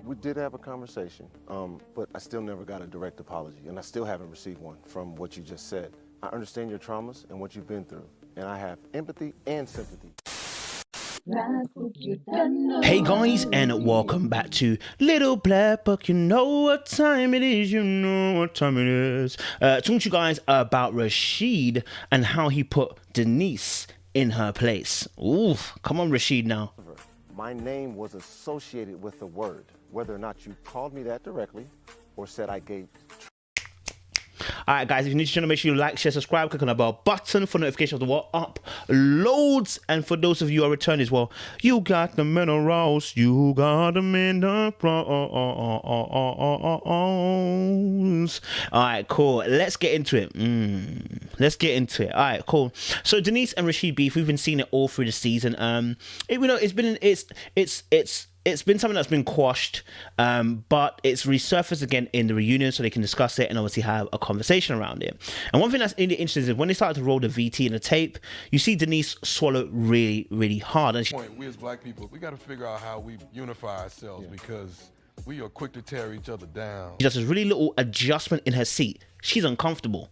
We did have a conversation, but I still never got a direct apology, and I still haven't received one from what you just said. I understand your traumas and what you've been through, and I have empathy and sympathy. Hey guys, and welcome back to Little Black Book. You know what time it is, you know what time it is. Talking to you guys about Rashid and how he put Denice in her place. Ooh, come on Rashid now. My name was associated with the word, whether or not you called me that directly or said I gave. Alright guys, if you're new to the channel, make sure you like, share, subscribe, click on the bell button for notifications of what uploads. And for those of you who are returning as well, you got the minerals, you got the minerals. Alright, cool. Let's get into it. Let's get into it. Alright, cool. So Denice and Rashid beef, we've been seeing it all through the season. It's been something that's been quashed, but it's resurfaced again in the reunion so they can discuss it and obviously have a conversation around it. And one thing that's really interesting is when they started to roll the VT and the tape, you see Denice swallow really, really hard. And We as black people, we got to figure out how we unify ourselves because we are quick to tear each other down. Just a really little adjustment in her seat. She's uncomfortable.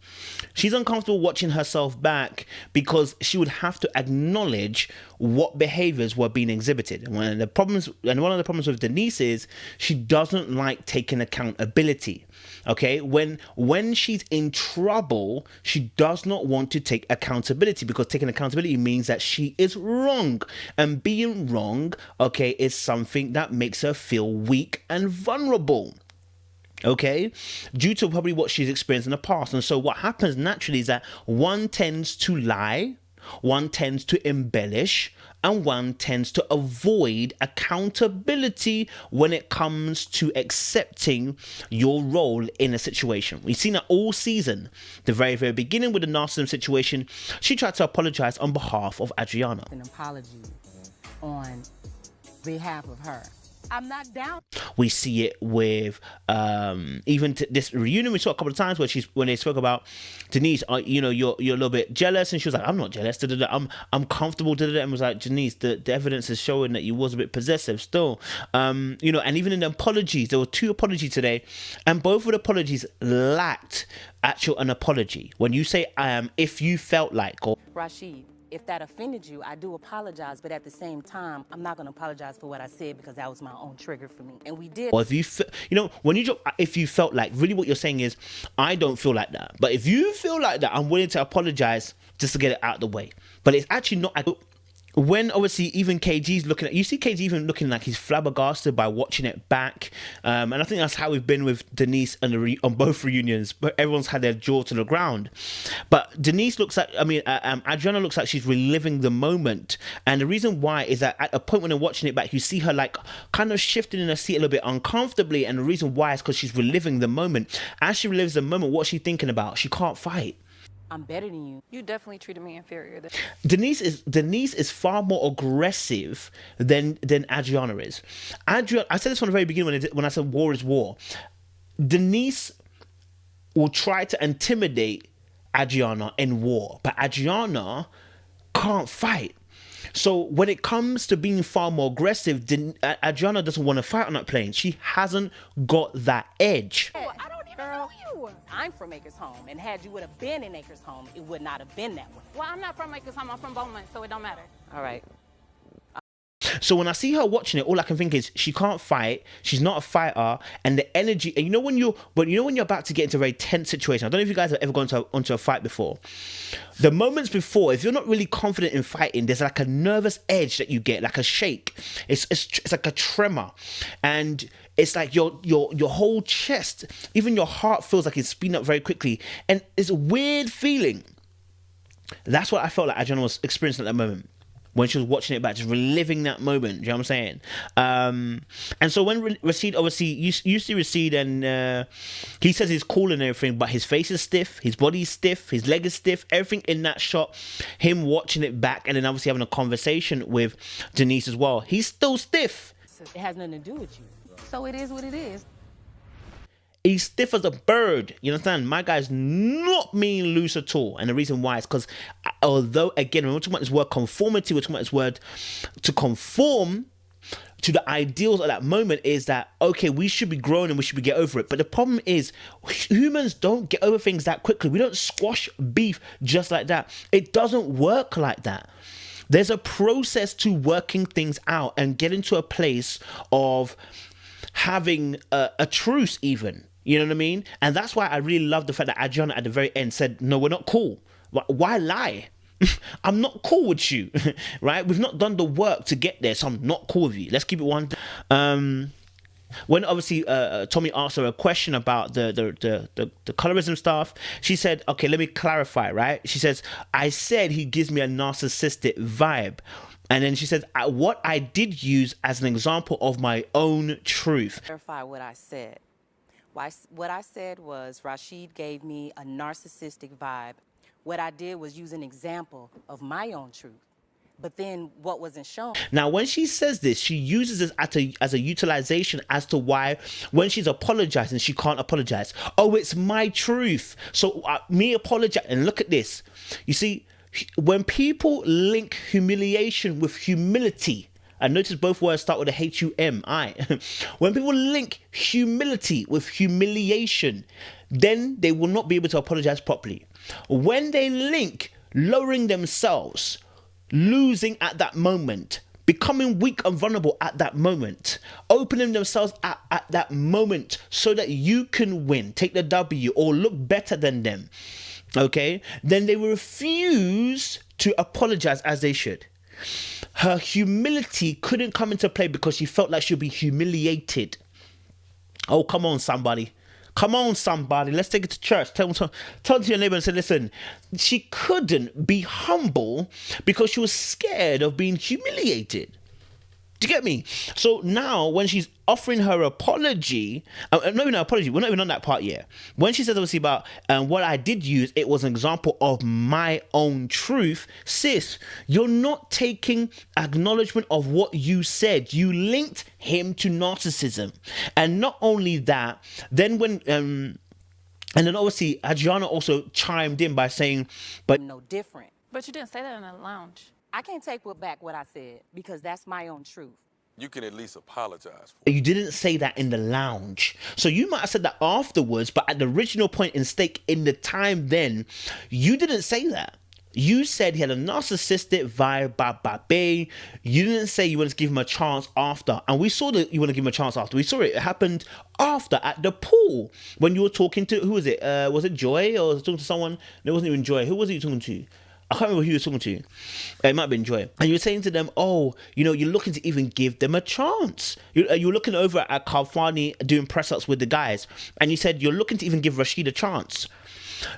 She's uncomfortable watching herself back because she would have to acknowledge what behaviors were being exhibited. And one of the problems with Denice is she doesn't like taking accountability. Okay, when she's in trouble, she does not want to take accountability because taking accountability means that she is wrong, and being wrong, okay, is something that makes her feel weak and vulnerable. Okay, due to probably what she's experienced in the past. And so what happens naturally is that one tends to lie, one tends to embellish, and one tends to avoid accountability when it comes to accepting your role in a situation. We've seen that all season. The very, very beginning with the narcissism situation, she tried to apologize on behalf of Adriana. An apology on behalf of her. I'm not down. We see it with even this reunion we saw a couple of times when they spoke about Denice, you're a little bit jealous, and she was like, I'm not jealous, I'm comfortable, and was like, Denice, the evidence is showing that you was a bit possessive still, and even in the apologies, there were two apologies today, and both of the apologies lacked an apology. When you say if you felt like, or Rashid, if that offended you, I do apologize, but at the same time, I'm not going to apologize for what I said because that was my own trigger for me. And we did. Or if you when you drop, if you felt like, really what you're saying is, I don't feel like that. But if you feel like that, I'm willing to apologize just to get it out of the way. But it's actually not. When obviously even KG's looking at, you see KG even looking like he's flabbergasted by watching it back, and I think that's how we've been with Denice and on both reunions. But everyone's had their jaw to the ground. But Denice looks like, Adriana looks like she's reliving the moment, and the reason why is that at a point when they're watching it back, you see her like kind of shifting in her seat a little bit uncomfortably, and the reason why is because she's reliving the moment. As she relives the moment, what's she thinking about? She can't fight. I'm better than you. You definitely treated me inferior. Denice is far more aggressive than Adriana is. I said this from the very beginning when I said war is war. Denice will try to intimidate Adriana in war, but Adriana can't fight. So when it comes to being far more aggressive, Adriana doesn't want to fight on that plane. She hasn't got that edge. I don't even know you. I'm from Acres Home, and had you would have been in Acres Home, it would not have been that way. Well, I'm not from Acres Home. I'm from Beaumont, so it don't matter. All right. So when I see her watching it, all I can think is she can't fight. She's not a fighter, and the energy. And when you're about to get into a very tense situation. I don't know if you guys have ever gone onto a fight before. The moments before, if you're not really confident in fighting, there's like a nervous edge that you get, like a shake. It's like a tremor, and it's like your whole chest, even your heart feels like it's speeding up very quickly, and it's a weird feeling. That's what I felt like Adriana was experiencing at that moment. When she was watching it back, just reliving that moment. Do you know what I'm saying? And so when Rashid, obviously, you see Rashid, and he says he's cool and everything, but his face is stiff, his body's stiff, his leg is stiff, everything in that shot, him watching it back, and then obviously having a conversation with Denice as well. He's still stiff. It has nothing to do with you. So it is what it is. He's stiff as a bird. You understand? My guy's not being loose at all. And the reason why is because although, again, when we're talking about this word conformity, we're talking about this word to conform, to the ideals of that moment is that, okay, we should be grown and we should get over it. But the problem is humans don't get over things that quickly. We don't squash beef just like that. It doesn't work like that. There's a process to working things out and getting to a place of having a truce even. You know what I mean? And that's why I really love the fact that Adriana at the very end said, no, we're not cool. Why lie? I'm not cool with you, right? We've not done the work to get there, so I'm not cool with you. Let's keep it one. When obviously Tommy asked her a question about the colorism stuff, she said, okay, let me clarify, right? She says, I said he gives me a narcissistic vibe. And then she says, what I did use as an example of my own truth. Clarify what I said. What I said was Rashid gave me a narcissistic vibe. What I did was use an example of my own truth. But then what wasn't shown. Now, when she says this, she uses this as a utilization as to why when she's apologizing, she can't apologize. Oh, it's my truth. So me apologize. And look at this. You see, when people link humiliation with humility, and notice both words start with a H-U-M-I. When people link humility with humiliation, then they will not be able to apologize properly. When they link lowering themselves, losing at that moment, becoming weak and vulnerable at that moment, opening themselves at that moment so that you can win, take the W or look better than them, okay, then they will refuse to apologize as they should. Her humility couldn't come into play because she felt like she'd be humiliated. Oh, come on, somebody. Come on, somebody. Let's take it to church. Tell to your neighbor and say, listen, she couldn't be humble because she was scared of being humiliated. Do you get me? So now when she's offering her apology, not even an apology, we're not even on that part yet. When she says obviously about what I did use, it was an example of my own truth. Sis, you're not taking acknowledgement of what you said. You linked him to narcissism. And not only that, then when... and then obviously Adriana also chimed in by saying, but... No different. But you didn't say that in the lounge. I can't take back what I said because that's my own truth. You can at least apologize for it. You didn't say that in the lounge. So you might have said that afterwards, but at the original point in stake in the time then, you didn't say that. You said he had a narcissistic vibe, You didn't say you wanted to give him a chance after. And we saw that you want to give him a chance after. We saw it. It happened after at the pool when you were talking to, who was it? Was it Joy or was it talking to someone? No, it wasn't even Joy. Who was it you talking to? I can't remember who you were talking to. It might have been Joy. And you were saying to them, oh, you know, you're looking to even give them a chance. You're looking over at Kalfani doing press-ups with the guys. And you said you're looking to even give Rashid a chance.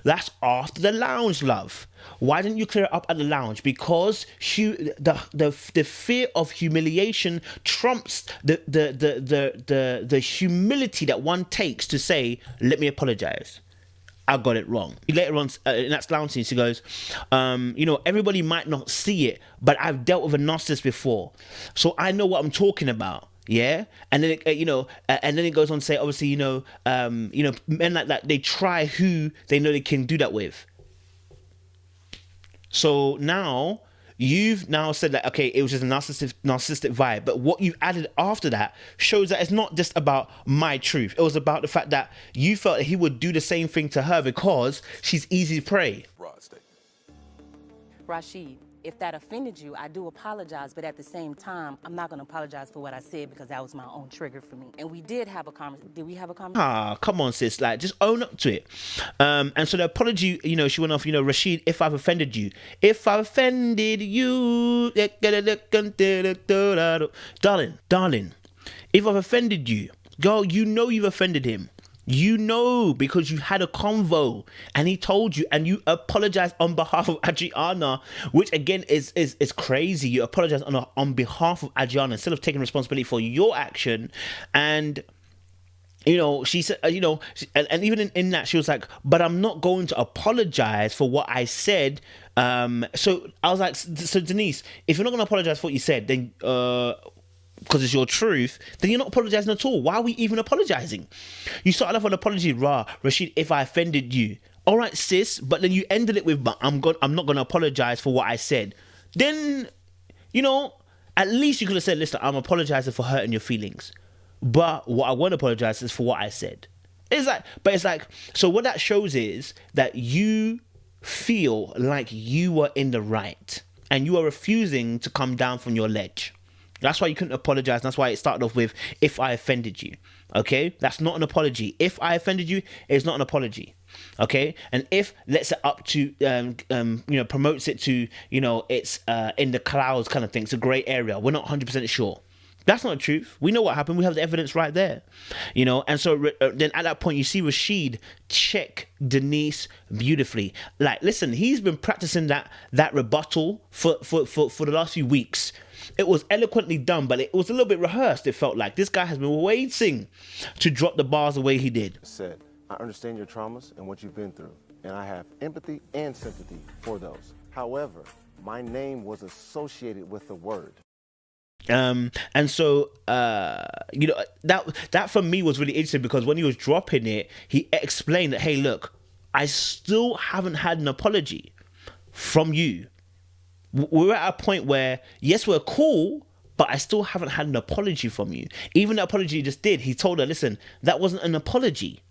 That's after the lounge, love. Why didn't you clear it up at the lounge? Because the fear of humiliation trumps the humility that one takes to say, let me apologize. I got it wrong. Later on, in that lounge scene, she goes, you know, everybody might not see it, but I've dealt with a narcissist before, so I know what I'm talking about. Yeah, and then and then it goes on to say, obviously, men like that, they try who they know they can do that with. So now you've now said that, okay, it was just a narcissistic vibe, but what you added after that shows that it's not just about my truth. It was about the fact that you felt that he would do the same thing to her because she's easy to prey. Rashid, if that offended you, I do apologize, but at the same time, I'm not going to apologize for what I said because that was my own trigger for me. And we did have a conversation. Did we have a conversation? Ah, come on, sis. Like, just own up to it. And so the apology, she went off, Rashid, if I've offended you. If I've offended you. Darling, if I've offended you, girl, you know you've offended him. You know, because you had a convo and he told you and you apologized on behalf of Adriana, which again is crazy. You apologize on behalf of Adriana instead of taking responsibility for your action. And she said, and even in that, she was like, but I'm not going to apologize for what I said. So I was like, so Denice, if you're not going to apologize for what you said, then because it's your truth, then you're not apologizing at all. Why are we even apologizing? You started off with an apology, Rashid, if I offended you. All right, sis, but then you ended it with, but I'm not going to apologize for what I said. Then, At least you could have said, listen, I'm apologizing for hurting your feelings. But what I want to apologize is for what I said. It's like, so what that shows is that you feel like you were in the right and you are refusing to come down from your ledge. That's why you couldn't apologize. That's why it started off with, if I offended you. Okay? That's not an apology. If I offended you, it's not an apology. Okay? And if lets it up to, promotes it to, it's in the clouds kind of thing. It's a gray area. We're not 100% sure. That's not the truth. We know what happened. We have the evidence right there, And so then at that point, you see Rashid check Denice beautifully. Like, listen, he's been practicing that rebuttal for the last few weeks. It was eloquently done, but it was a little bit rehearsed. It felt like this guy has been waiting to drop the bars the way he did. Said, I understand your traumas and what you've been through, and I have empathy and sympathy for those. However, my name was associated with the word. And so that for me was really interesting, because when he was dropping it, he explained that, hey, look, I still haven't had an apology from you. We're at a point where, yes, we're cool, but I still haven't had an apology from you. Even the apology he just did, he told her, listen, that wasn't an apology.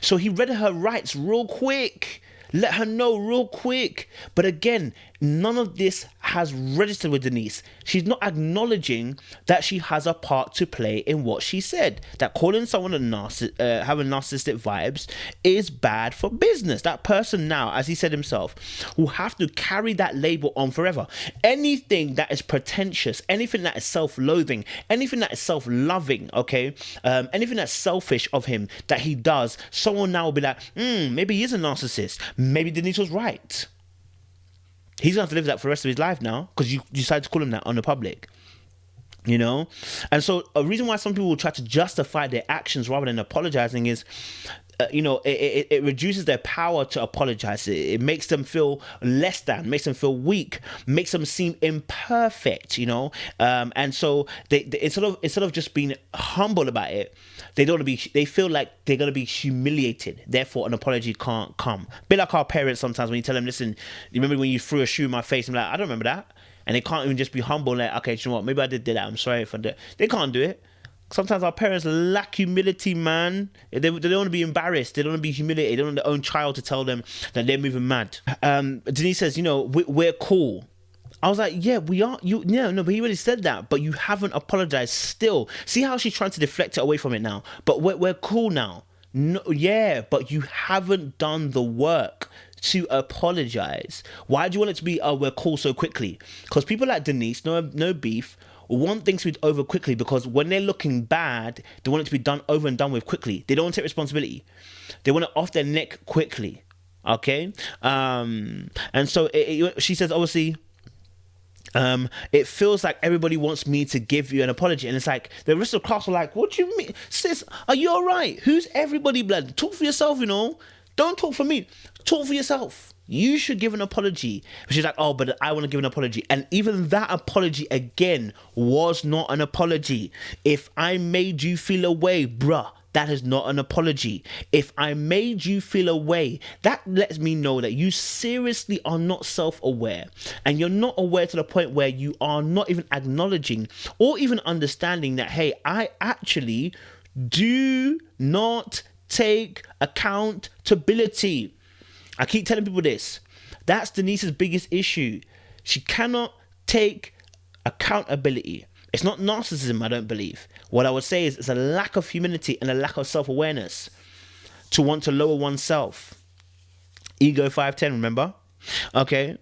So he read her rights real quick, let her know real quick. But again, none of this has registered with Denice. She's not acknowledging that she has a part to play in what she said. That calling someone having narcissistic vibes is bad for business. That person now, as he said himself, will have to carry that label on forever. Anything that is pretentious, anything that is self-loathing, anything that is self-loving, okay, anything that's selfish of him that he does, someone now will be like, maybe he is a narcissist. Maybe Denice was right. He's going to have to live that for the rest of his life now, because you decided to call him that on the public. And so a reason why some people will try to justify their actions rather than apologizing is, it reduces their power to apologize. It makes them feel less than, makes them feel weak, makes them seem imperfect, and so they instead of just being humble about it, they feel like they're going to be humiliated. Therefore, an apology can't come. A bit like our parents sometimes, when you tell them, listen, you remember when you threw a shoe in my face? I'm like, I don't remember that. And they can't even just be humble, like, okay, you know what, maybe I did that. I'm sorry if I did. They can't do it. Sometimes our parents lack humility, man. They don't want to be embarrassed. They don't want to be humiliated. They don't want their own child to tell them that they're moving mad. Denice says, we're cool. I was like, yeah, we are. But he already said that. But you haven't apologized still. See how she's trying to deflect it away from it now. But we're cool now. No, yeah, but you haven't done the work to apologize. Why do you want it to be, we're cool so quickly? Because people like Denice, no beef, want things to be over quickly, because when they're looking bad, they want it to be done over and done with quickly. They don't want to take responsibility. They want it off their neck quickly. Okay? And so she says, obviously, it feels like everybody wants me to give you an apology. And it's like, the rest of the class are like, what do you mean? Sis, are you all right? Who's everybody, blood? Talk for yourself, Don't talk for me. Talk for yourself. You should give an apology. She's like, oh, but I want to give an apology. And even that apology, again, was not an apology. If I made you feel away, bruh, that is not an apology. If I made you feel away, that lets me know that you seriously are not self-aware. And you're not aware to the point where you are not even acknowledging or even understanding that, hey, I actually do not take accountability. I keep telling people this. That's Denice's biggest issue. She cannot take accountability. It's not narcissism, I don't believe. What I would say is it's a lack of humility and a lack of self-awareness to want to lower oneself. Ego 5'10", remember? Okay.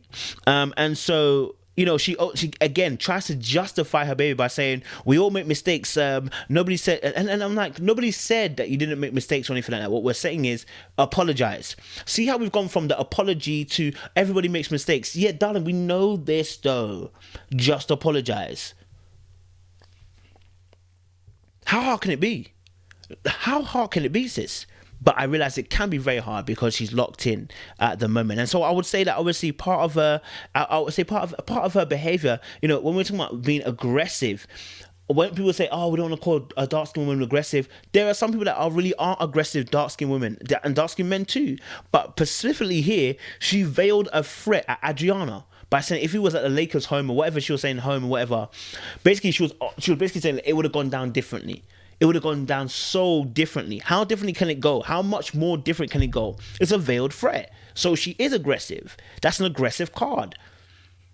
And so, she again tries to justify her baby by saying, we all make mistakes. Nobody said, and I'm like, nobody said that you didn't make mistakes or anything like that. What we're saying is apologize. See how we've gone from the apology to everybody makes mistakes. Yeah, darling, we know this though. Just apologize. How hard can it be? How hard can it be, sis? But I realize it can be very hard because she's locked in at the moment. And so I would say that obviously part of her behavior, when we're talking about being aggressive, when people say, oh, we don't want to call a dark-skinned woman aggressive, there are some people that really are aggressive dark-skinned women and dark-skinned men too. But specifically here, she veiled a threat at Adriana by saying if he was at the Lakers home or whatever she was saying home or whatever, basically she was basically saying it would have gone down differently. It would have gone down so differently. How differently can it go? How much more different can it go? It's a veiled threat. So she is aggressive. That's an aggressive card.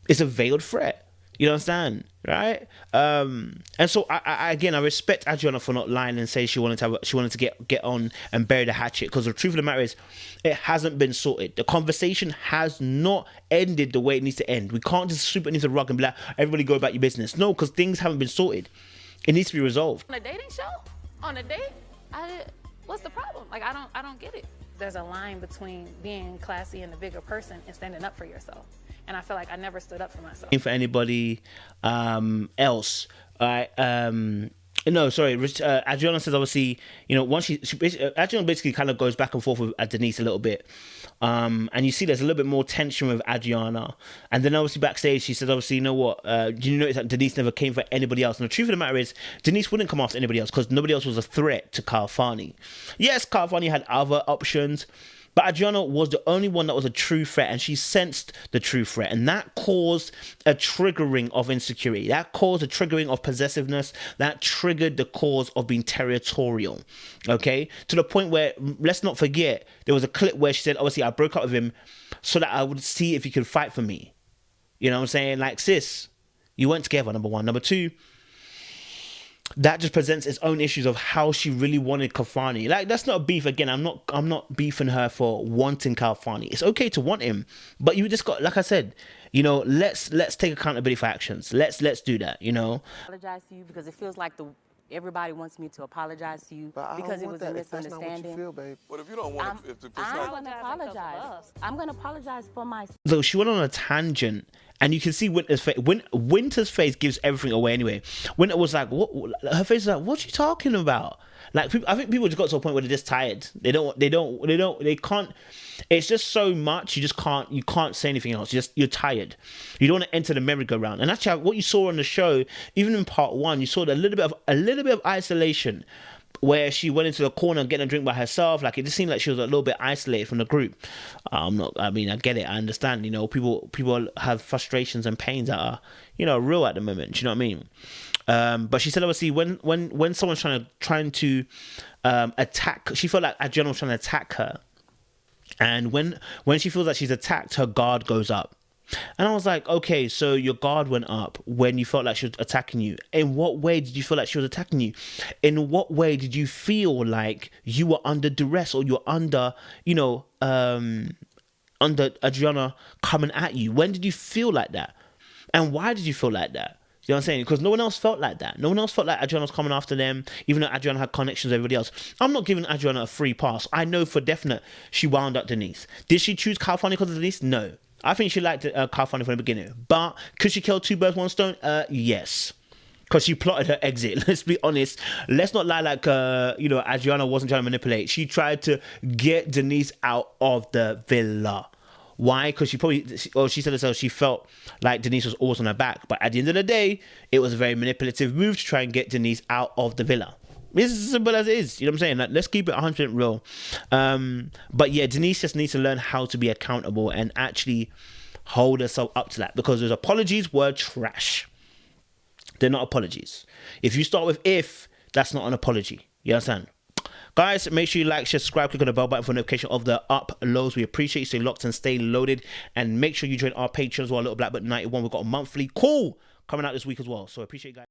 It's a veiled threat. You know what I'm saying? Right? And so I again, I respect Adriana for not lying and saying she wanted to get on and bury the hatchet, because the truth of the matter is it hasn't been sorted. The conversation has not ended the way it needs to end. We can't just sweep it into the rug and be like, everybody go about your business. No, because things haven't been sorted. It needs to be resolved. On a dating show? On a date? What's the problem? Like, I don't get it. There's a line between being classy and a bigger person and standing up for yourself. And I feel like I never stood up for myself. For anybody else, no, sorry. Adriana says obviously, once Adriana basically kind of goes back and forth with Denice a little bit, and you see there's a little bit more tension with Adriana, and then obviously backstage she says obviously, you know what? Do you notice that Denice never came for anybody else? And the truth of the matter is, Denice wouldn't come after anybody else because nobody else was a threat to Kyle Fani. Yes, Kyle Fani had other options, but Adriana was the only one that was a true threat, and she sensed the true threat, and that caused a triggering of insecurity. That caused a triggering of possessiveness. That triggered the cause of being territorial, okay? To the point where, let's not forget, there was a clip where she said, obviously, I broke up with him so that I would see if he could fight for me. You know what I'm saying? Like, sis, you weren't together, number one. Number two, that just presents its own issues of how she really wanted Kafani. Like, that's not a beef. Again, I'm not beefing her for wanting Kafani. It's okay to want him, but you just got, like I said, let's take accountability for actions. Let's do that. Apologize to you because it feels like everybody wants me to apologize to you because it was a misunderstanding. That's not what you feel, babe. But if you don't want to, I'm going to apologize. I'm going to apologize for myself. So she went on a tangent. And you can see Winter's face. Winter's face gives everything away anyway. Winter was like, "What?" Her face was like, "What you talking about?" Like, I think people just got to a point where they're just tired. They can't. It's just so much. You can't say anything else. You're tired. You don't want to enter the merry-go-round. And actually, what you saw on the show, even in part one, you saw a little bit of isolation, where she went into the corner and getting a drink by herself. Like, it just seemed like she was a little bit isolated from the group. I get it. I understand. People have frustrations and pains that are, real at the moment. Do you know what I mean? But she said, obviously, when someone's trying to attack, she felt like Adriana was trying to attack her. And when she feels like she's attacked, her guard goes up. And I was like, okay, so your guard went up when you felt like she was attacking you. In what way did you feel like she was attacking you? In what way did you feel like you were under duress or you're under, under Adriana coming at you? When did you feel like that? And why did you feel like that? You know what I'm saying? Because no one else felt like that. No one else felt like Adriana was coming after them, even though Adriana had connections with everybody else. I'm not giving Adriana a free pass. I know for definite she wound up Denice. Did she choose Kyle Fani because of Denice? No. I think she liked Kyle Fani from the beginning. But could she kill two birds, one stone? Yes. Because she plotted her exit. Let's be honest. Let's not lie like, Adriana wasn't trying to manipulate. She tried to get Denice out of the villa. Why? Because she said herself, she felt like Denice was always on her back. But at the end of the day, it was a very manipulative move to try and get Denice out of the villa. It's as simple as it is. You know what I'm saying? Like, let's keep it 100% real. But yeah, Denice just needs to learn how to be accountable and actually hold herself up to that, because those apologies were trash. They're not apologies. If you start with if, that's not an apology. You understand? Guys, make sure you like, share, subscribe, click on the bell button for notification of the uploads. We appreciate you. Stay locked and stay loaded. And make sure you join our Patreon as well, Little Black But 91. We've got a monthly call coming out this week as well. So I appreciate you guys.